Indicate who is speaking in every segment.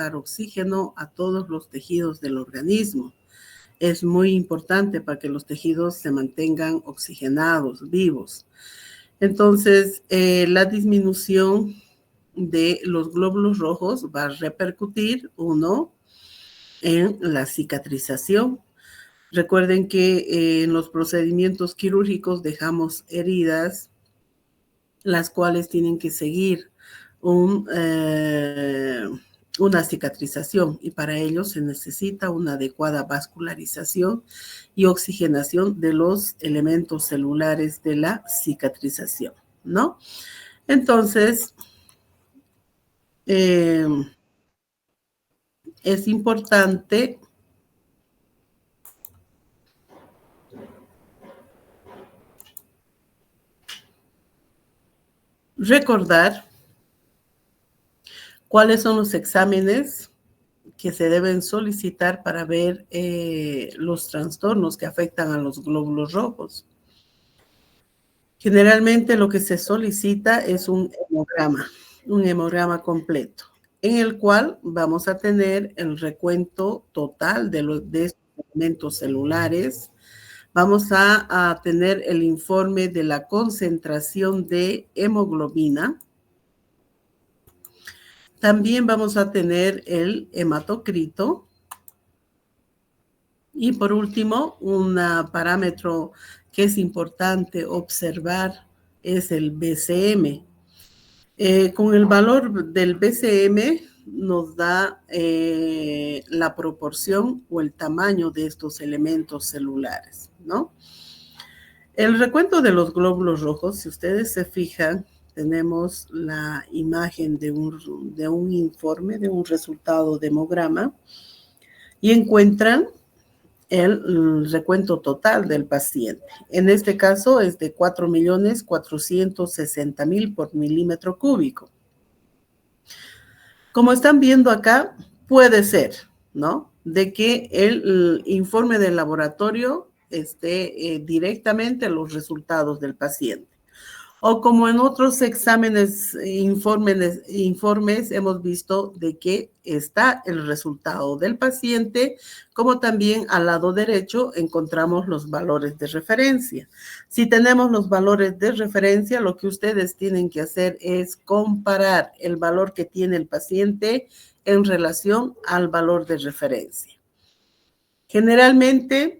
Speaker 1: dar oxígeno a todos los tejidos del organismo. Es muy importante para que los tejidos se mantengan oxigenados, vivos. Entonces, la disminución de los glóbulos rojos va a repercutir, uno, en la cicatrización. Recuerden que en los procedimientos quirúrgicos dejamos heridas, las cuales tienen que seguir una cicatrización, y para ello se necesita una adecuada vascularización y oxigenación de los elementos celulares de la cicatrización, ¿no? Entonces, es importante recordar cuáles son los exámenes que se deben solicitar para ver los trastornos que afectan a los glóbulos rojos. Generalmente lo que se solicita es un hemograma completo, en el cual vamos a tener el recuento total de estos elementos celulares. Vamos a tener el informe de la concentración de hemoglobina. También vamos a tener el hematocrito. Y por último, un parámetro que es importante observar es el BCM. Con el valor del BCM nos da la proporción o el tamaño de estos elementos celulares, ¿no? El recuento de los glóbulos rojos, si ustedes se fijan, tenemos la imagen de un informe, de un resultado de hemograma, y encuentran el recuento total del paciente. En este caso es de 4.460.000 por milímetro cúbico. Como están viendo acá, puede ser, ¿no?, de que el informe del laboratorio esté directamente en los resultados del paciente. O como en otros exámenes, informes, hemos visto de que está el resultado del paciente, como también al lado derecho encontramos los valores de referencia. Si tenemos los valores de referencia, lo que ustedes tienen que hacer es comparar el valor que tiene el paciente en relación al valor de referencia. Generalmente,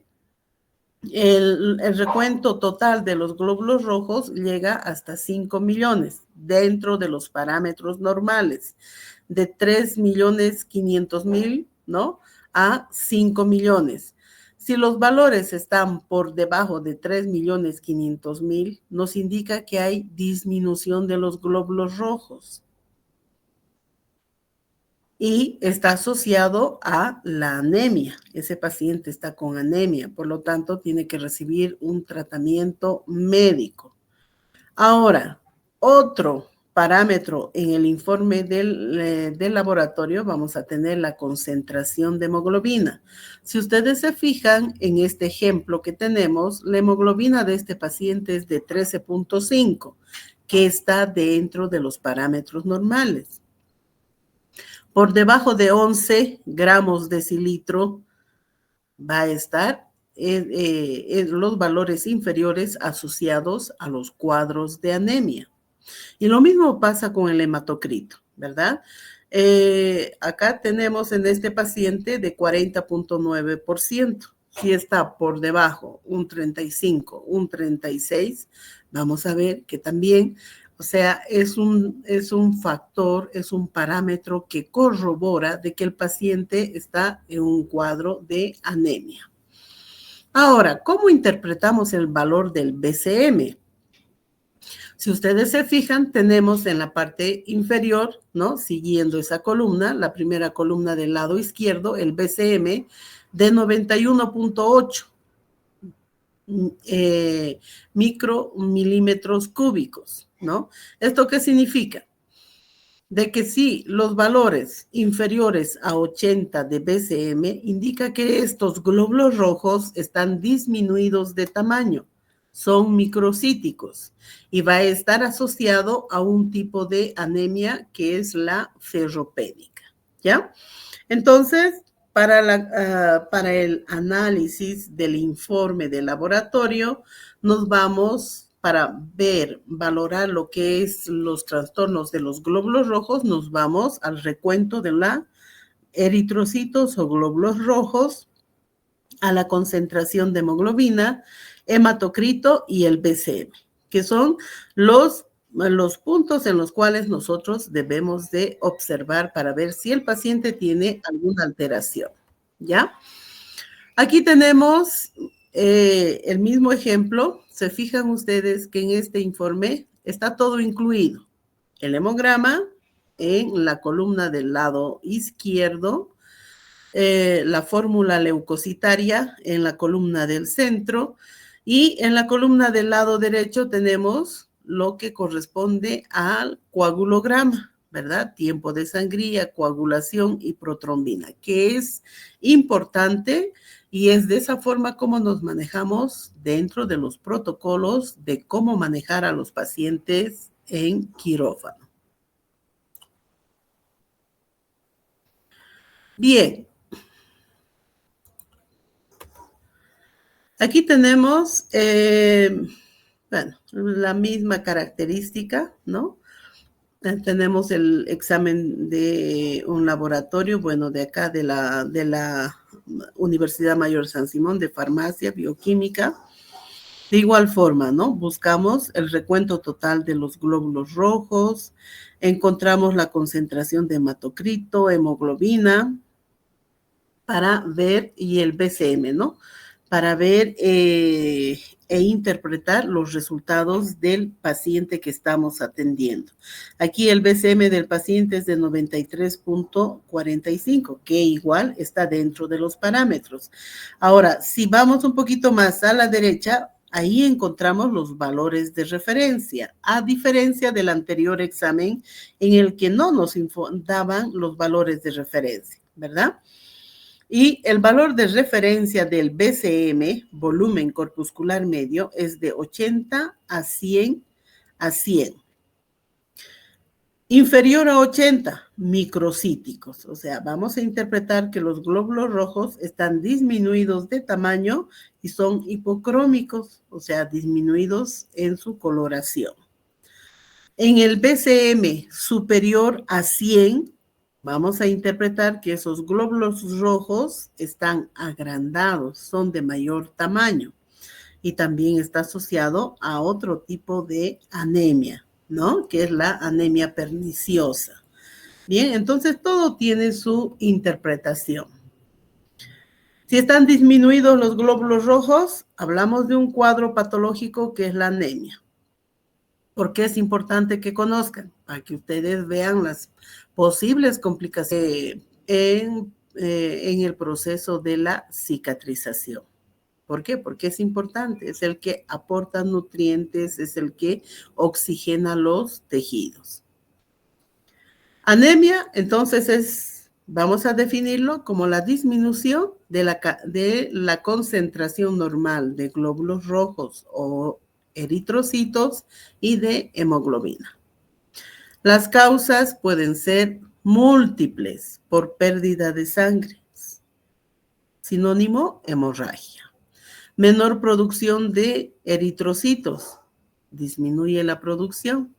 Speaker 1: el recuento total de los glóbulos rojos llega hasta 5 millones dentro de los parámetros normales, de 3.500.000, ¿no?, a 5 millones. Si los valores están por debajo de 3.500.000, nos indica que hay disminución de los glóbulos rojos y está asociado a la anemia. Ese paciente está con anemia, por lo tanto tiene que recibir un tratamiento médico. Ahora, otro parámetro en el informe del laboratorio, vamos a tener la concentración de hemoglobina. Si ustedes se fijan en este ejemplo que tenemos, la hemoglobina de este paciente es de 13.5, que está dentro de los parámetros normales. Por debajo de 11 gramos decilitro va a estar los valores inferiores asociados a los cuadros de anemia. Y lo mismo pasa con el hematocrito, ¿verdad? Acá tenemos en este paciente de 40.9%. Si está por debajo un 35, un 36, vamos a ver que también, o sea, es un factor, es un parámetro que corrobora de que el paciente está en un cuadro de anemia. Ahora, ¿cómo interpretamos el valor del BCM? Si ustedes se fijan, tenemos en la parte inferior, ¿no?, siguiendo esa columna, la primera columna del lado izquierdo, el BCM de 91.8 micromilímetros cúbicos, ¿no? ¿Esto qué significa? De que si los valores inferiores a 80 de BCM indica que estos glóbulos rojos están disminuidos de tamaño, son microcíticos y va a estar asociado a un tipo de anemia que es la ferropénica, ¿ya? Entonces, para el análisis del informe del laboratorio, nos vamos para ver, valorar lo que es los trastornos de los glóbulos rojos, nos vamos al recuento de la eritrocitos o glóbulos rojos, a la concentración de hemoglobina, hematocrito y el BCM, que son los puntos en los cuales nosotros debemos de observar para ver si el paciente tiene alguna alteración, ¿ya? Aquí tenemos el mismo ejemplo. Se fijan ustedes que en este informe está todo incluido. El hemograma en la columna del lado izquierdo, la fórmula leucocitaria en la columna del centro y en la columna del lado derecho tenemos lo que corresponde al coagulograma, ¿verdad? Tiempo de sangría, coagulación y protrombina, que es importante y es de esa forma como nos manejamos dentro de los protocolos de cómo manejar a los pacientes en quirófano. Bien. Aquí tenemos, bueno, la misma característica, ¿no? Tenemos el examen de un laboratorio, bueno, de acá, de la Universidad Mayor San Simón, de farmacia, bioquímica. De igual forma, ¿no? Buscamos el recuento total de los glóbulos rojos, encontramos la concentración de hematocrito, hemoglobina, para ver, y el BCM, ¿no? Para ver e interpretar los resultados del paciente que estamos atendiendo. Aquí el BCM del paciente es de 93.45, que igual está dentro de los parámetros. Ahora, si vamos un poquito más a la derecha, ahí encontramos los valores de referencia, a diferencia del anterior examen en el que no nos daban los valores de referencia, ¿verdad? Y el valor de referencia del BCM, volumen corpuscular medio, es de 80 a 100 a 100. Inferior a 80, microcíticos. O sea, vamos a interpretar que los glóbulos rojos están disminuidos de tamaño y son hipocrómicos, o sea, disminuidos en su coloración. En el BCM superior a 100, vamos a interpretar que esos glóbulos rojos están agrandados, son de mayor tamaño y también está asociado a otro tipo de anemia, ¿no? Que es la anemia perniciosa. Bien, entonces todo tiene su interpretación. Si están disminuidos los glóbulos rojos, hablamos de un cuadro patológico que es la anemia. ¿Por qué es importante que conozcan? Para que ustedes vean las posibles complicaciones en el proceso de la cicatrización. ¿Por qué? Porque es importante, es el que aporta nutrientes, es el que oxigena los tejidos. Anemia, entonces, vamos a definirlo como la disminución de la concentración normal de glóbulos rojos o eritrocitos y de hemoglobina. Las causas pueden ser múltiples por pérdida de sangre. Sinónimo, hemorragia. Menor producción de eritrocitos, disminuye la producción.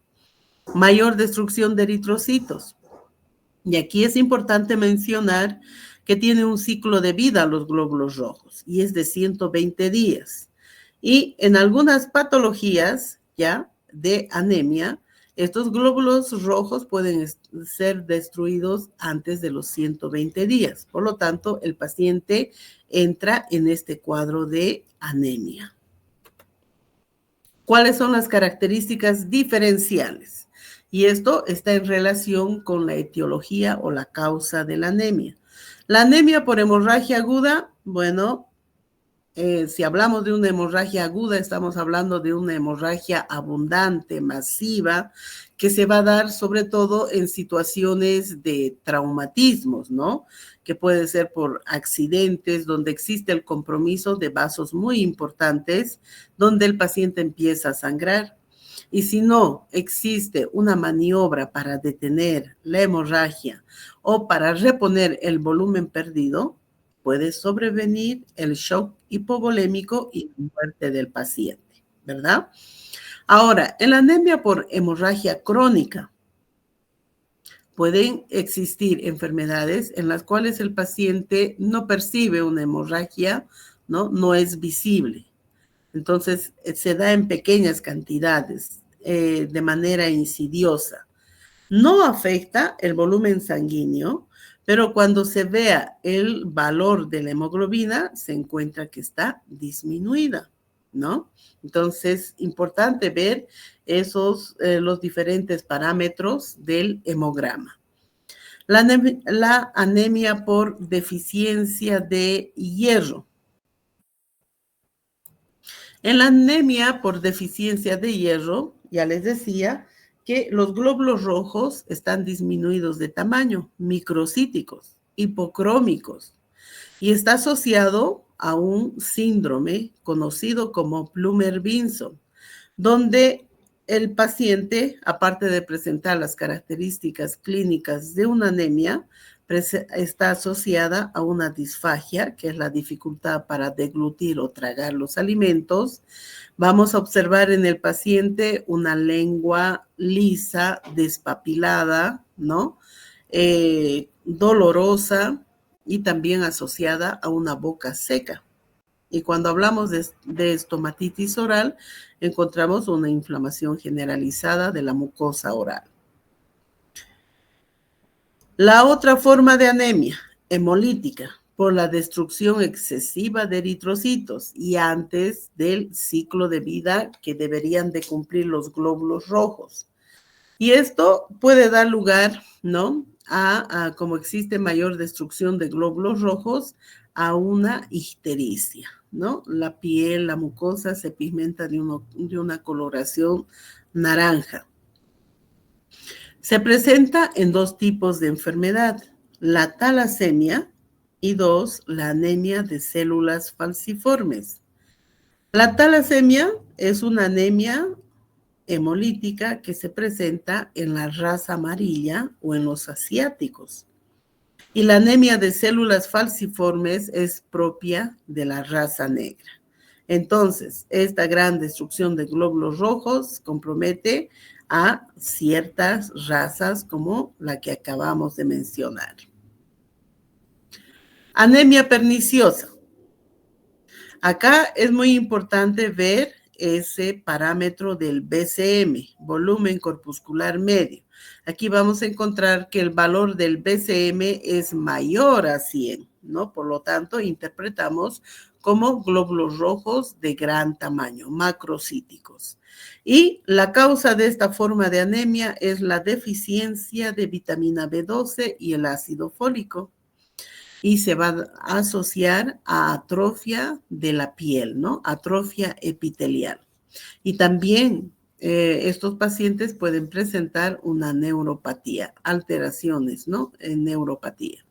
Speaker 1: Mayor destrucción de eritrocitos. Y aquí es importante mencionar que tiene un ciclo de vida los glóbulos rojos y es de 120 días. Y en algunas patologías ya de anemia, estos glóbulos rojos pueden ser destruidos antes de los 120 días. Por lo tanto, el paciente entra en este cuadro de anemia. ¿Cuáles son las características diferenciales? Y esto está en relación con la etiología o la causa de la anemia. La anemia por hemorragia aguda, bueno, si hablamos de una hemorragia aguda, estamos hablando de una hemorragia abundante, masiva, que se va a dar sobre todo en situaciones de traumatismos, ¿no? Que puede ser por accidentes, donde existe el compromiso de vasos muy importantes, donde el paciente empieza a sangrar. Y si no existe una maniobra para detener la hemorragia o para reponer el volumen perdido, puede sobrevenir el shock hipovolémico y muerte del paciente, ¿verdad? Ahora, en la anemia por hemorragia crónica, pueden existir enfermedades en las cuales el paciente no percibe una hemorragia, ¿no? No es visible. Entonces, se da en pequeñas cantidades, de manera insidiosa. No afecta el volumen sanguíneo, pero cuando se vea el valor de la hemoglobina, se encuentra que está disminuida, ¿no? Entonces, importante ver los diferentes parámetros del hemograma. La anemia por deficiencia de hierro. En la anemia por deficiencia de hierro, ya les decía que los glóbulos rojos están disminuidos de tamaño, microcíticos, hipocrómicos, y está asociado a un síndrome conocido como Plummer-Vinson, donde el paciente, aparte de presentar las características clínicas de una anemia, está asociada a una disfagia, que es la dificultad para deglutir o tragar los alimentos. Vamos a observar en el paciente una lengua lisa, despapilada, ¿no? Dolorosa y también asociada a una boca seca. Y cuando hablamos de estomatitis oral, encontramos una inflamación generalizada de la mucosa oral. La otra forma de anemia, hemolítica, por la destrucción excesiva de eritrocitos y antes del ciclo de vida que deberían de cumplir los glóbulos rojos. Y esto puede dar lugar, ¿no? Como existe mayor destrucción de glóbulos rojos, a una ictericia, ¿no? La piel, la mucosa se pigmenta de una coloración naranja. Se presenta en dos tipos de enfermedad, la talasemia y la anemia de células falciformes. La talasemia es una anemia hemolítica que se presenta en la raza amarilla o en los asiáticos. Y la anemia de células falciformes es propia de la raza negra. Entonces, esta gran destrucción de glóbulos rojos compromete a ciertas razas como la que acabamos de mencionar. Anemia perniciosa. Acá es muy importante ver ese parámetro del BCM, volumen corpuscular medio. Aquí vamos a encontrar que el valor del BCM es mayor a 100, ¿no? Por lo tanto, interpretamos como glóbulos rojos de gran tamaño, macrocíticos. Y la causa de esta forma de anemia es la deficiencia de vitamina B12 y el ácido fólico. Y se va a asociar a atrofia de la piel, ¿no? Atrofia epitelial. Y también estos pacientes pueden presentar una neuropatía, alteraciones, ¿no? En neuropatía.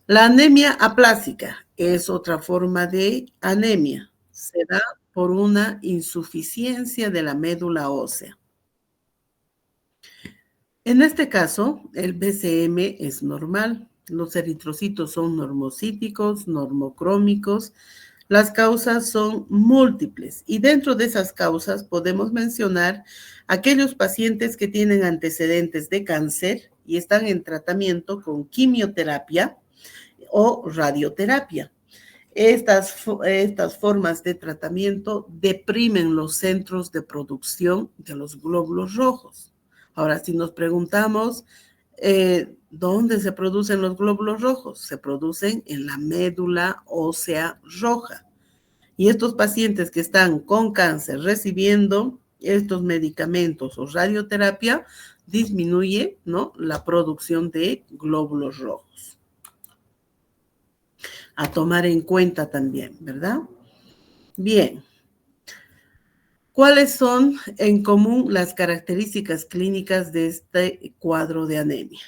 Speaker 1: La anemia aplásica es otra forma de anemia. Se da por una insuficiencia de la médula ósea. En este caso, el BCM es normal. Los eritrocitos son normocíticos, normocrómicos. Las causas son múltiples y dentro de esas causas podemos mencionar aquellos pacientes que tienen antecedentes de cáncer y están en tratamiento con quimioterapia o radioterapia. Estas formas de tratamiento deprimen los centros de producción de los glóbulos rojos. Ahora, si nos preguntamos, ¿dónde se producen los glóbulos rojos? Se producen en la médula ósea roja. Y estos pacientes que están con cáncer recibiendo estos medicamentos o radioterapia, disminuye, ¿no?, la producción de glóbulos rojos. A tomar en cuenta también, ¿verdad? Bien. ¿Cuáles son en común las características clínicas de este cuadro de anemia?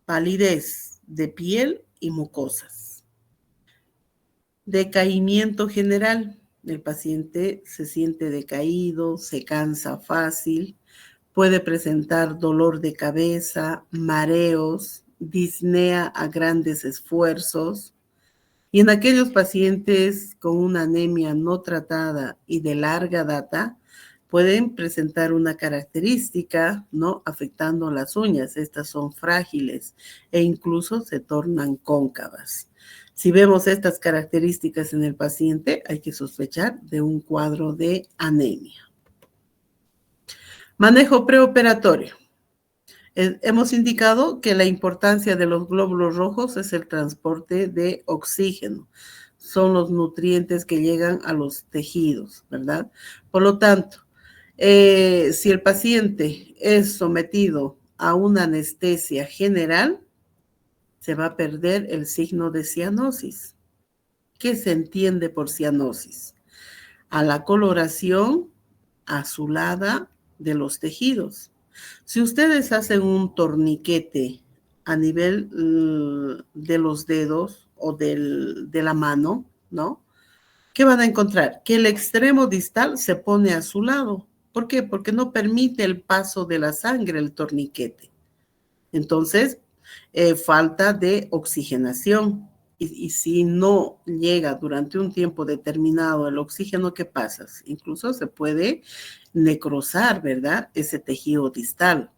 Speaker 1: Palidez de piel y mucosas. Decaimiento general, El paciente se siente decaído, se cansa fácil, puede presentar dolor de cabeza, mareos, disnea a grandes esfuerzos. Y en aquellos pacientes con una anemia no tratada y de larga data, pueden presentar una característica, ¿no? Afectando las uñas. Estas son frágiles e incluso se tornan cóncavas. Si vemos estas características en el paciente, hay que sospechar de un cuadro de anemia. Manejo preoperatorio. Hemos indicado que la importancia de los glóbulos rojos es el transporte de oxígeno. Son los nutrientes que llegan a los tejidos, ¿verdad? Por lo tanto, si el paciente es sometido a una anestesia general, se va a perder el signo de cianosis. ¿Qué se entiende por cianosis? A la coloración azulada de los tejidos. Si ustedes hacen un torniquete a nivel de los dedos o de la mano, ¿no? ¿Qué van a encontrar? Que el extremo distal se pone azulado. ¿Por qué? Porque no permite el paso de la sangre el torniquete. Entonces, falta de oxigenación. Y si no llega durante un tiempo determinado el oxígeno, ¿qué pasa? Incluso se puede necrosar, ¿verdad? Ese tejido distal.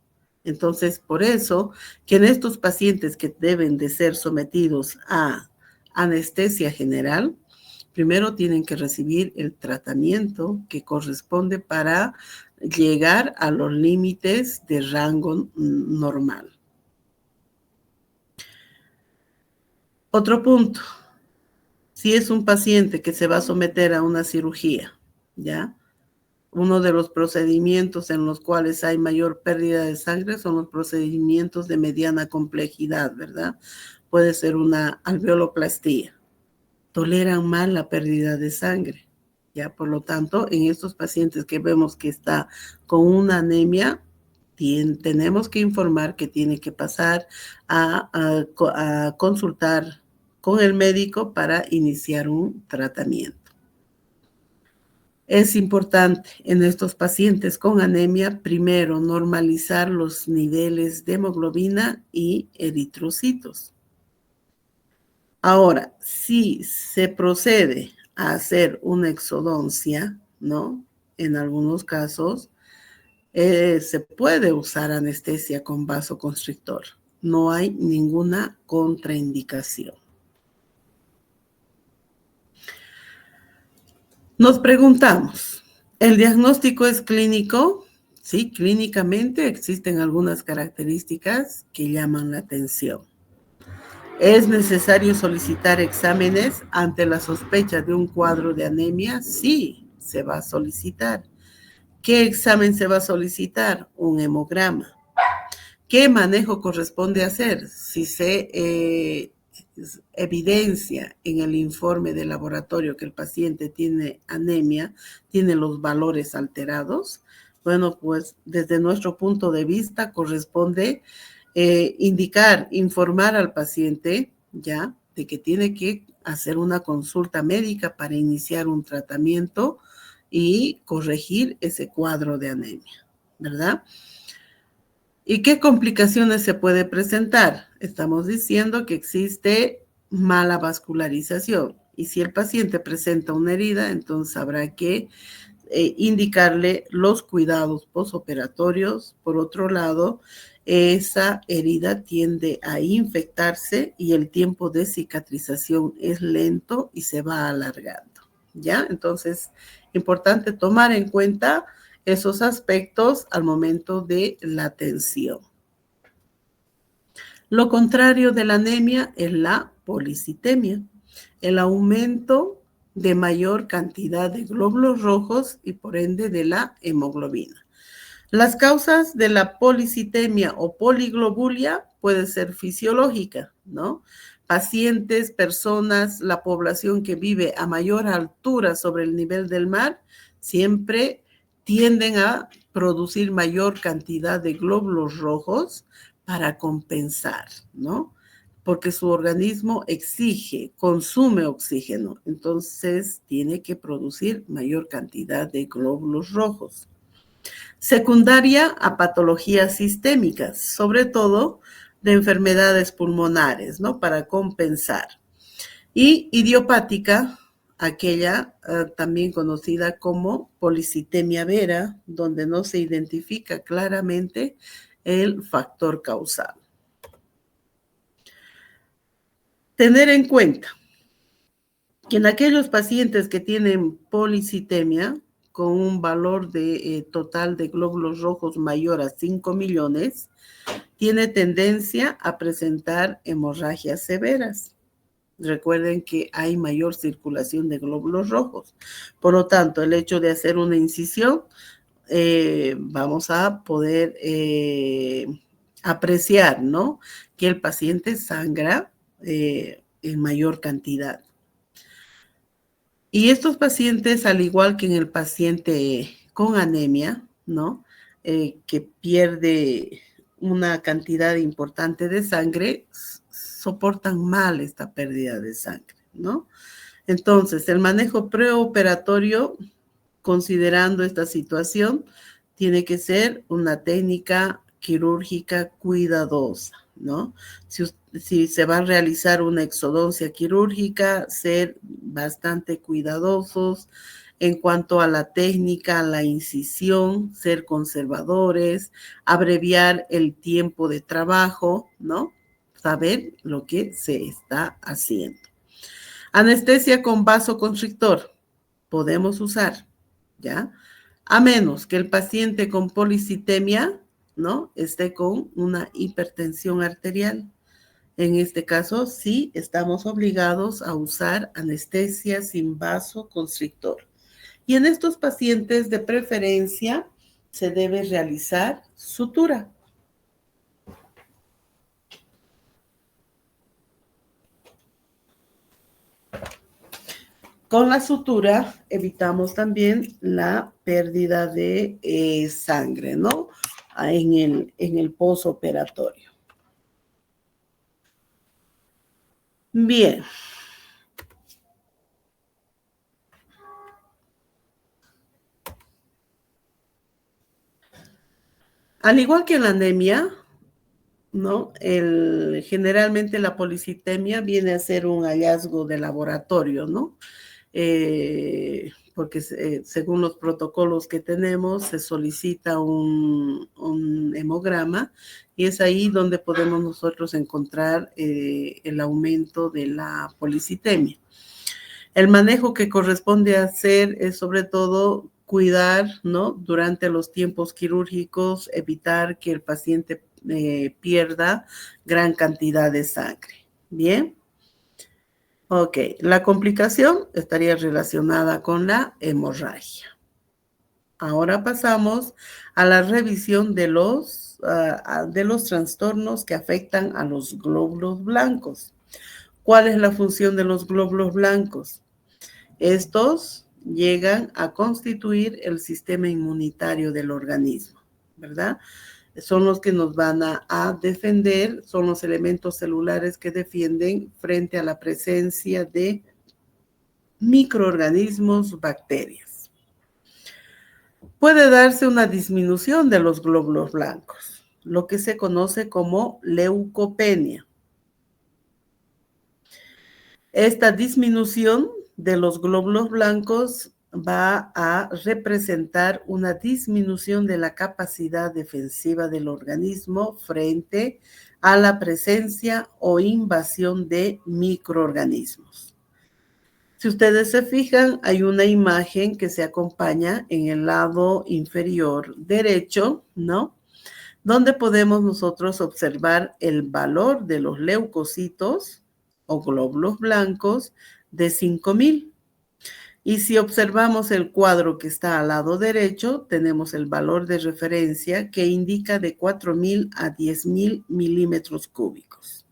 Speaker 1: Entonces, por eso que en estos pacientes que deben de ser sometidos a anestesia general, primero tienen que recibir el tratamiento que corresponde para llegar a los límites de rango normal. Otro punto, si es un paciente que se va a someter a una cirugía, ¿ya? Uno de los procedimientos en los cuales hay mayor pérdida de sangre son los procedimientos de mediana complejidad, ¿verdad? Puede ser una alveoloplastía. Toleran mal la pérdida de sangre, ¿ya? Por lo tanto, en estos pacientes que vemos que está con una anemia, tenemos que informar que tiene que pasar a consultar con el médico para iniciar un tratamiento. Es importante en estos pacientes con anemia, primero, normalizar los niveles de hemoglobina y eritrocitos. Ahora, si se procede a hacer una exodoncia, ¿no? En algunos casos, se puede usar anestesia con vasoconstrictor. No hay ninguna contraindicación. Nos preguntamos, ¿el diagnóstico es clínico? Sí, clínicamente existen algunas características que llaman la atención. ¿Es necesario solicitar exámenes ante la sospecha de un cuadro de anemia? Sí, se va a solicitar. ¿Qué examen se va a solicitar? Un hemograma. ¿Qué manejo corresponde hacer? Si se evidencia en el informe de laboratorio que el paciente tiene anemia, tiene los valores alterados, bueno, pues desde nuestro punto de vista corresponde informar al paciente ya de que tiene que hacer una consulta médica para iniciar un tratamiento y corregir ese cuadro de anemia, ¿verdad? ¿Y qué complicaciones se puede presentar? Estamos diciendo que existe mala vascularización. Y si el paciente presenta una herida, entonces habrá que indicarle los cuidados posoperatorios. Por otro lado, esa herida tiende a infectarse y el tiempo de cicatrización es lento y se va alargando, ¿ya? Entonces, importante tomar en cuenta esos aspectos al momento de la atención. Lo contrario de la anemia es la policitemia, el aumento de mayor cantidad de glóbulos rojos y por ende de la hemoglobina. Las causas de la policitemia o poliglobulia puede ser fisiológica, ¿no? Pacientes, personas, la población que vive a mayor altura sobre el nivel del mar, siempre tienden a producir mayor cantidad de glóbulos rojos para compensar, ¿no? porque su organismo consume oxígeno, entonces tiene que producir mayor cantidad de glóbulos rojos. Secundaria a patologías sistémicas, sobre todo de enfermedades pulmonares, ¿no? Para compensar. Y idiopática, aquella también conocida como policitemia vera, donde no se identifica claramente el factor causal. Tener en cuenta que en aquellos pacientes que tienen policitemia con un valor de total de glóbulos rojos mayor a 5 millones, tiene tendencia a presentar hemorragias severas. Recuerden que hay mayor circulación de glóbulos rojos. Por lo tanto, el hecho de hacer una incisión, vamos a poder apreciar, ¿no? Que el paciente sangra en mayor cantidad. Y estos pacientes, al igual que en el paciente con anemia, ¿no? Que pierde una cantidad importante de sangre, soportan mal esta pérdida de sangre, ¿no? Entonces, el manejo preoperatorio, considerando esta situación, tiene que ser una técnica quirúrgica cuidadosa, ¿no? Si se va a realizar una exodoncia quirúrgica, ser bastante cuidadosos en cuanto a la técnica, la incisión, ser conservadores, abreviar el tiempo de trabajo, ¿no? Saber lo que se está haciendo. Anestesia con vasoconstrictor podemos usar, ¿ya? A menos que el paciente con policitemia, ¿no? Esté con una hipertensión arterial. En este caso, sí estamos obligados a usar anestesia sin vasoconstrictor. Y en estos pacientes, de preferencia, se debe realizar sutura. Con la sutura evitamos también la pérdida de sangre, ¿no? En el posoperatorio. Bien. Al igual que la anemia, ¿no? Generalmente la policitemia viene a ser un hallazgo de laboratorio, ¿no? Porque según los protocolos que tenemos, se solicita un hemograma y es ahí donde podemos nosotros encontrar el aumento de la policitemia. El manejo que corresponde hacer es sobre todo cuidar, ¿no? Durante los tiempos quirúrgicos, evitar que el paciente pierda gran cantidad de sangre. ¿Bien? Ok, la complicación estaría relacionada con la hemorragia. Ahora pasamos a la revisión de los trastornos que afectan a los glóbulos blancos. ¿Cuál es la función de los glóbulos blancos? Estos llegan a constituir el sistema inmunitario del organismo, ¿verdad? Son los que nos van a defender, son los elementos celulares que defienden frente a la presencia de microorganismos, bacterias. Puede darse una disminución de los glóbulos blancos, lo que se conoce como leucopenia. Esta disminución de los glóbulos blancos va a representar una disminución de la capacidad defensiva del organismo frente a la presencia o invasión de microorganismos. Si ustedes se fijan, hay una imagen que se acompaña en el lado inferior derecho, ¿no? Donde podemos nosotros observar el valor de los leucocitos o glóbulos blancos de 5,000. Y si observamos el cuadro que está al lado derecho, tenemos el valor de referencia que indica de 4,000 a 10,000 milímetros cúbicos.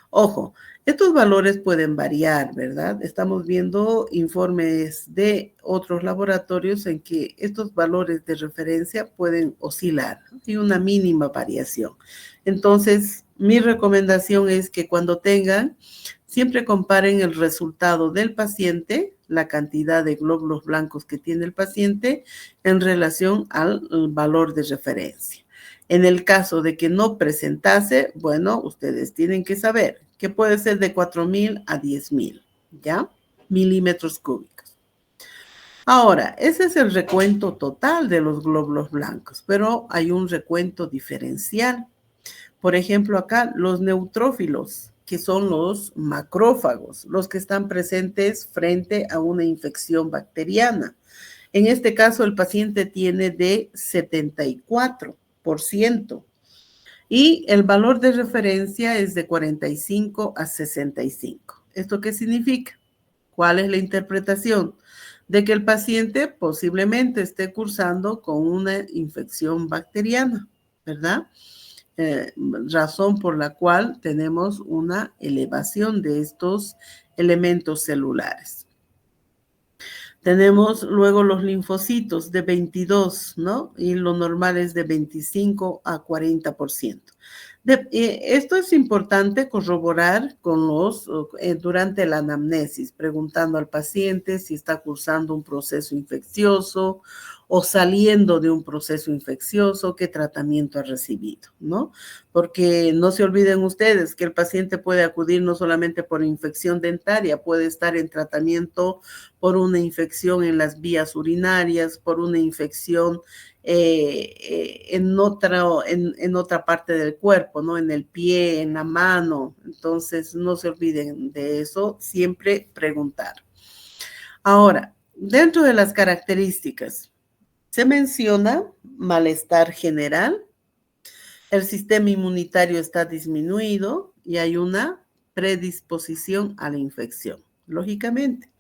Speaker 1: Ojo, estos valores pueden variar, ¿verdad? Estamos viendo informes de otros laboratorios en que estos valores de referencia pueden oscilar y una mínima variación. Entonces, Mi recomendación es que cuando tengan, siempre comparen el resultado del paciente, la cantidad de glóbulos blancos que tiene el paciente en relación al valor de referencia. En el caso de que no presentase, bueno, ustedes tienen que saber que puede ser de 4.000 a 10.000, ¿ya? Milímetros cúbicos. Ahora, ese es el recuento total de los glóbulos blancos, pero hay un recuento diferencial. Por ejemplo, acá los neutrófilos, que son los macrófagos, los que están presentes frente a una infección bacteriana. En este caso, el paciente tiene de 74% y el valor de referencia es de 45 a 65. ¿Esto qué significa? ¿Cuál es la interpretación? De que el paciente posiblemente esté cursando con una infección bacteriana, ¿verdad? Razón por la cual tenemos una elevación de estos elementos celulares. Tenemos luego los linfocitos de 22, ¿no? Y lo normal es de 25 a 40%. Esto es importante corroborar con durante la anamnesis, preguntando al paciente si está cursando un proceso infeccioso o saliendo de un proceso infeccioso, qué tratamiento ha recibido, ¿no? Porque no se olviden ustedes que el paciente puede acudir no solamente por infección dentaria, puede estar en tratamiento por una infección en las vías urinarias, por una infección en otra parte del cuerpo, ¿no? En el pie, en la mano. Entonces, no se olviden de eso, siempre preguntar. Ahora, dentro de las características, se menciona malestar general, el sistema inmunitario está disminuido y hay una predisposición a la infección. Lógicamente,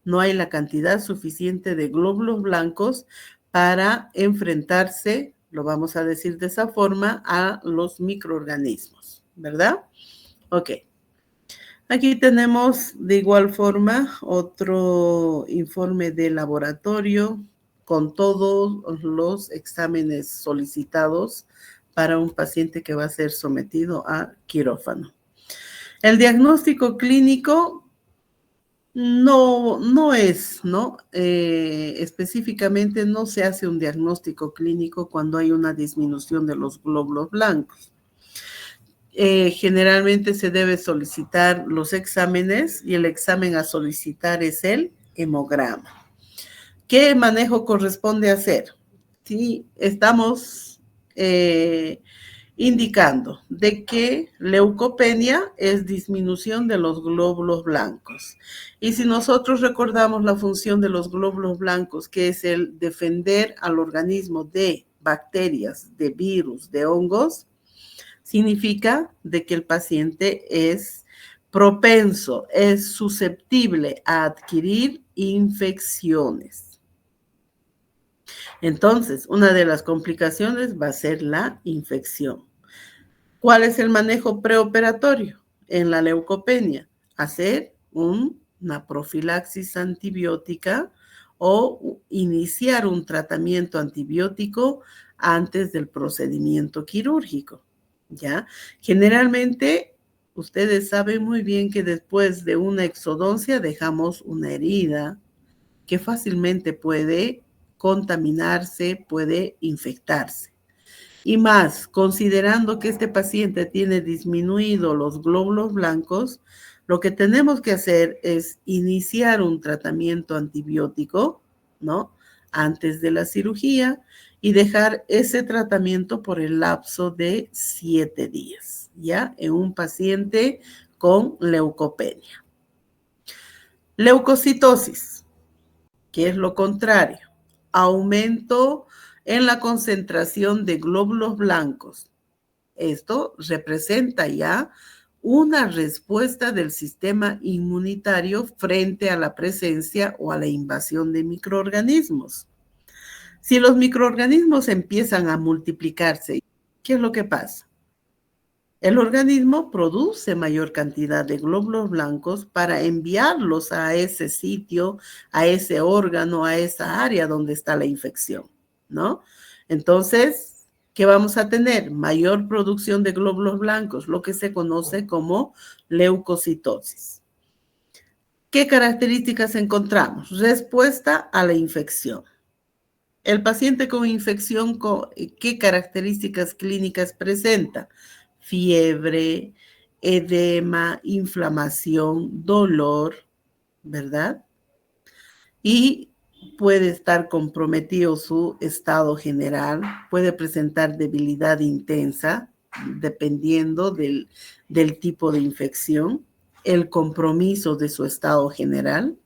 Speaker 1: no hay la cantidad suficiente de glóbulos blancos para enfrentarse, lo vamos a decir de esa forma, a los microorganismos, ¿verdad? Ok. Aquí tenemos de igual forma otro informe de laboratorio con todos los exámenes solicitados para un paciente que va a ser sometido a quirófano. El diagnóstico clínico no es, ¿no? Específicamente no se hace un diagnóstico clínico cuando hay una disminución de los glóbulos blancos. Generalmente se debe solicitar los exámenes y el examen a solicitar es el hemograma. ¿Qué manejo corresponde hacer? Si estamos indicando de que leucopenia es disminución de los glóbulos blancos. Y si nosotros recordamos la función de los glóbulos blancos, que es el defender al organismo de bacterias, de virus, de hongos, significa de que el paciente es propenso, es susceptible a adquirir infecciones. Entonces, una de las complicaciones va a ser la infección. ¿Cuál es el manejo preoperatorio en la leucopenia? Hacer una profilaxis antibiótica o iniciar un tratamiento antibiótico antes del procedimiento quirúrgico, ¿ya? Generalmente, ustedes saben muy bien que después de una exodoncia dejamos una herida que fácilmente puede contaminarse, puede infectarse. Y más, considerando que este paciente tiene disminuido los glóbulos blancos, lo que tenemos que hacer es iniciar un tratamiento antibiótico, ¿no? Antes de la cirugía y dejar ese tratamiento por el lapso de 7 días, ¿ya? En un paciente con leucopenia. Leucocitosis, que es lo contrario, aumento en la concentración de glóbulos blancos. Esto representa ya una respuesta del sistema inmunitario frente a la presencia o a la invasión de microorganismos. Si los microorganismos empiezan a multiplicarse, ¿qué es lo que pasa? El organismo produce mayor cantidad de glóbulos blancos para enviarlos a ese sitio, a ese órgano, a esa área donde está la infección, ¿no? Entonces, ¿Qué vamos a tener? Mayor producción de glóbulos blancos, lo que se conoce como leucocitosis. ¿Qué características encontramos? Respuesta a la infección. El paciente con infección, ¿qué características clínicas presenta? Fiebre, edema, inflamación, dolor, ¿verdad? Y puede estar comprometido su estado general, puede presentar debilidad intensa, dependiendo del tipo de infección, el compromiso de su estado general.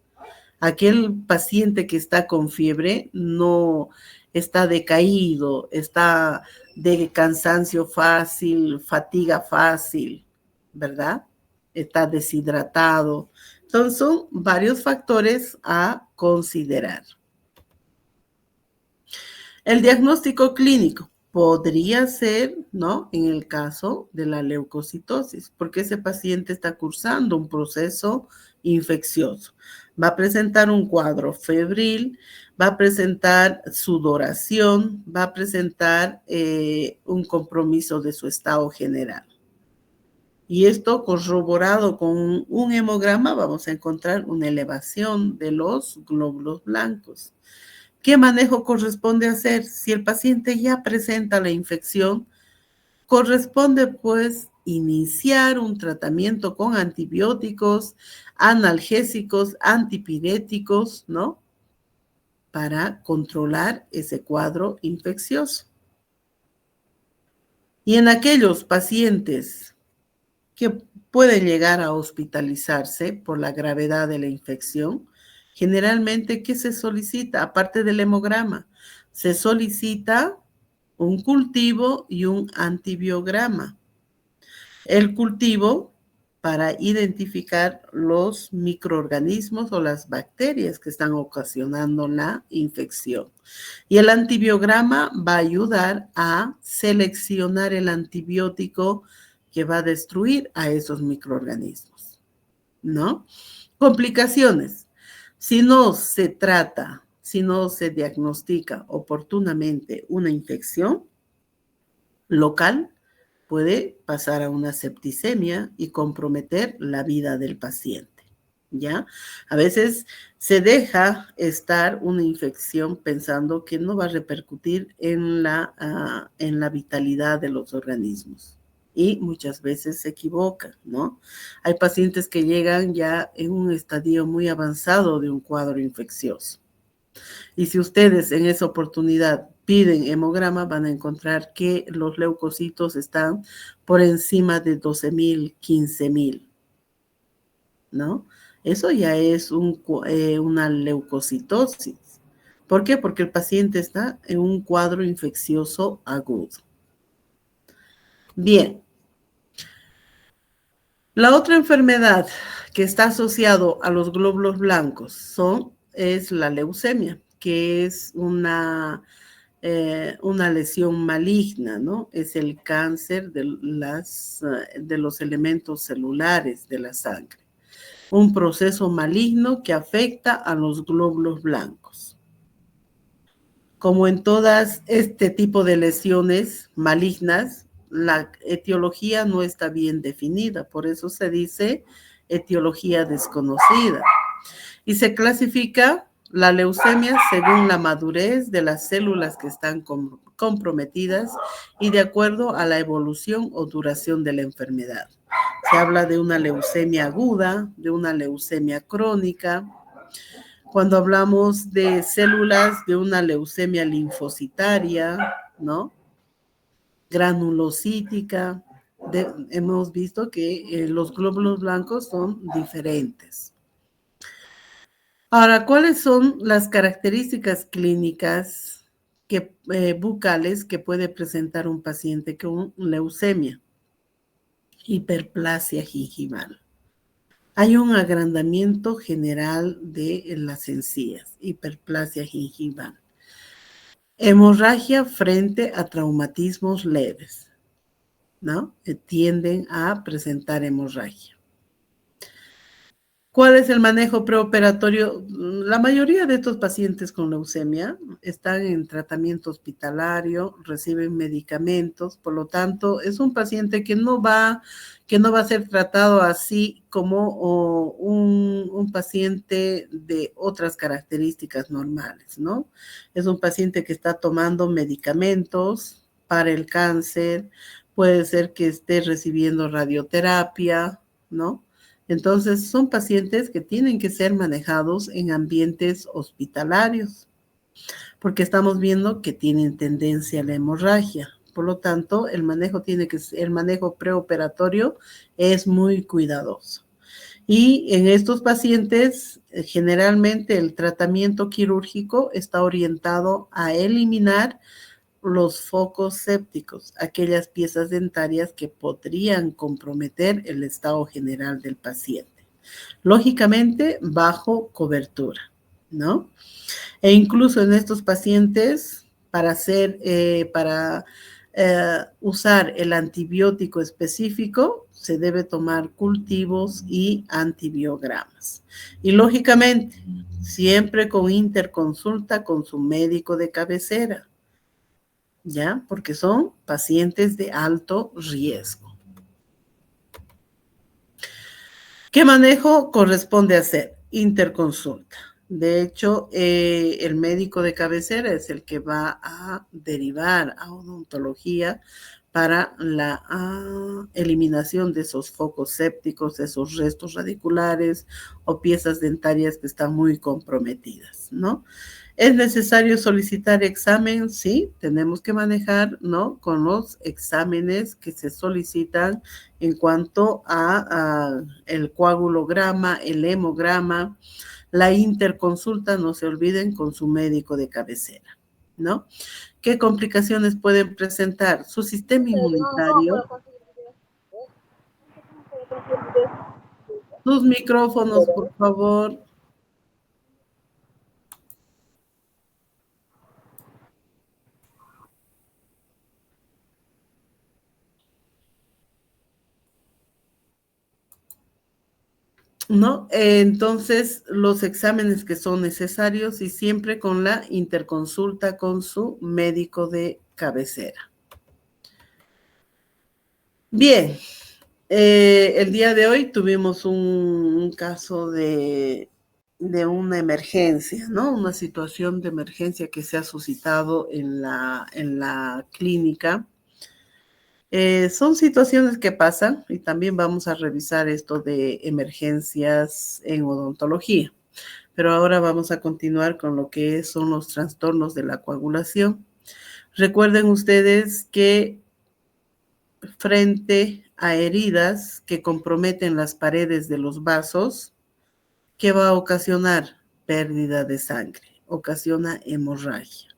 Speaker 1: Aquel paciente que está con fiebre no está decaído, está de cansancio fácil, fatiga fácil, ¿verdad? Está deshidratado. Entonces, son varios factores a considerar. El diagnóstico clínico podría ser, ¿no? En el caso de la leucocitosis, porque ese paciente está cursando un proceso infeccioso. Va a presentar un cuadro febril, va a presentar sudoración, va a presentar un compromiso de su estado general. Y esto corroborado con un hemograma, vamos a encontrar una elevación de los glóbulos blancos. ¿Qué manejo corresponde hacer? Si el paciente ya presenta la infección, corresponde pues iniciar un tratamiento con antibióticos, analgésicos, antipiréticos, ¿no? Para controlar ese cuadro infeccioso. Y en aquellos pacientes que pueden llegar a hospitalizarse por la gravedad de la infección, generalmente, ¿qué se solicita? Aparte del hemograma, se solicita un cultivo y un antibiograma. El cultivo para identificar los microorganismos o las bacterias que están ocasionando la infección. Y el antibiograma va a ayudar a seleccionar el antibiótico que va a destruir a esos microorganismos, ¿no? Complicaciones. Si no se trata, si no se diagnostica oportunamente una infección local, puede pasar a una septicemia y comprometer la vida del paciente, ¿ya? A veces se deja estar una infección pensando que no va a repercutir en la vitalidad de los organismos. Y muchas veces se equivoca, ¿no? Hay pacientes que llegan ya en un estadio muy avanzado de un cuadro infeccioso. Y si ustedes en esa oportunidad piden hemograma, van a encontrar que los leucocitos están por encima de 12,000, 15,000, ¿no? Eso ya es una leucocitosis. ¿Por qué? Porque el paciente está en un cuadro infeccioso agudo. Bien. La otra enfermedad que está asociado a los glóbulos blancos es la leucemia, que es una lesión maligna, ¿no? Es el cáncer de los elementos celulares de la sangre. Un proceso maligno que afecta a los glóbulos blancos. Como en todas este tipo de lesiones malignas, la etiología no está bien definida, por eso se dice etiología desconocida. Y se clasifica la leucemia según la madurez de las células que están comprometidas y de acuerdo a la evolución o duración de la enfermedad. Se habla de una leucemia aguda, de una leucemia crónica. Cuando hablamos de células de una leucemia linfocitaria, ¿no? Granulocítica, hemos visto que los glóbulos blancos son diferentes. Ahora, ¿cuáles son las características clínicas bucales que puede presentar un paciente con leucemia? Hiperplasia gingival. Hay un agrandamiento general de las encías, hiperplasia gingival. Hemorragia frente a traumatismos leves, ¿no? Tienden a presentar hemorragia. ¿Cuál es el manejo preoperatorio? La mayoría de estos pacientes con leucemia están en tratamiento hospitalario, reciben medicamentos, por lo tanto, es un paciente que no va a ser tratado así como un paciente de otras características normales, ¿no? Es un paciente que está tomando medicamentos para el cáncer, puede ser que esté recibiendo radioterapia, ¿no? Entonces, son pacientes que tienen que ser manejados en ambientes hospitalarios, porque estamos viendo que tienen tendencia a la hemorragia. Por lo tanto, el manejo preoperatorio es muy cuidadoso. Y en estos pacientes, generalmente el tratamiento quirúrgico está orientado a eliminar los focos sépticos, aquellas piezas dentarias que podrían comprometer el estado general del paciente. Lógicamente, bajo cobertura, ¿no? E incluso en estos pacientes, para usar el antibiótico específico, se debe tomar cultivos y antibiogramas. Y lógicamente, siempre con interconsulta con su médico de cabecera, ¿ya? Porque son pacientes de alto riesgo. ¿Qué manejo corresponde hacer? Interconsulta. De hecho, el médico de cabecera es el que va a derivar a odontología para la eliminación de esos focos sépticos, esos restos radiculares o piezas dentarias que están muy comprometidas, ¿no? ¿Es necesario solicitar examen? Sí, tenemos que manejar, ¿no? Con los exámenes que se solicitan en cuanto a el coagulograma, el hemograma, la interconsulta, no se olviden, con su médico de cabecera, ¿no? ¿Qué complicaciones pueden presentar? Su sistema inmunitario. Sus micrófonos, por favor. ¿No? Entonces, los exámenes que son necesarios y siempre con la interconsulta con su médico de cabecera. Bien, el día de hoy tuvimos un caso de una emergencia, ¿no? Una situación de emergencia que se ha suscitado en la clínica. Son situaciones que pasan y también vamos a revisar esto de emergencias en odontología. Pero ahora vamos a continuar con lo que son los trastornos de la coagulación. Recuerden ustedes que frente a heridas que comprometen las paredes de los vasos, ¿qué va a ocasionar? Pérdida de sangre, ocasiona hemorragia.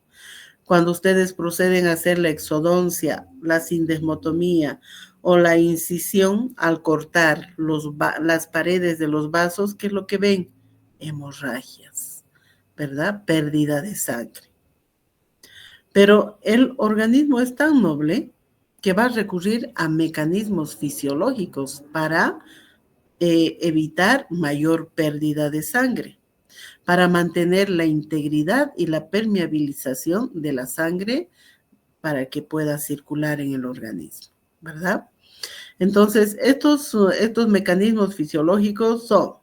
Speaker 1: Cuando ustedes proceden a hacer la exodoncia, la sindesmotomía o la incisión al cortar las paredes de los vasos, ¿qué es lo que ven? Hemorragias, ¿verdad? Pérdida de sangre. Pero el organismo es tan noble que va a recurrir a mecanismos fisiológicos para evitar mayor pérdida de sangre, para mantener la integridad y la permeabilización de la sangre para que pueda circular en el organismo, ¿verdad? Entonces, estos mecanismos fisiológicos son: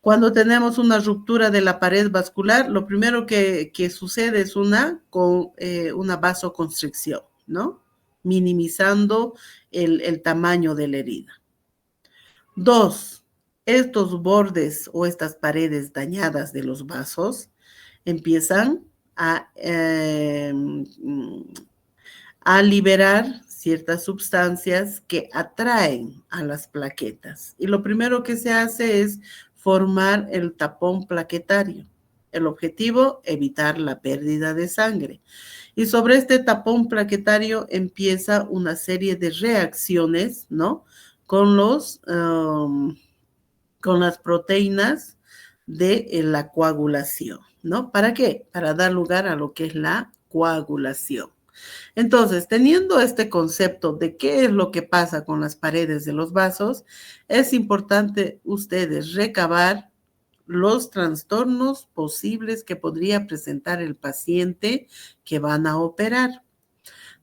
Speaker 1: cuando tenemos una ruptura de la pared vascular, lo primero que sucede es una vasoconstricción, ¿no? Minimizando el tamaño de la herida. 2, estos bordes o estas paredes dañadas de los vasos empiezan a liberar ciertas sustancias que atraen a las plaquetas. Y lo primero que se hace es formar el tapón plaquetario. El objetivo, evitar la pérdida de sangre. Y sobre este tapón plaquetario empieza una serie de reacciones, ¿no? Con las proteínas de la coagulación, ¿no? ¿Para qué? Para dar lugar a lo que es la coagulación. Entonces, teniendo este concepto de qué es lo que pasa con las paredes de los vasos, es importante ustedes recabar los trastornos posibles que podría presentar el paciente que van a operar.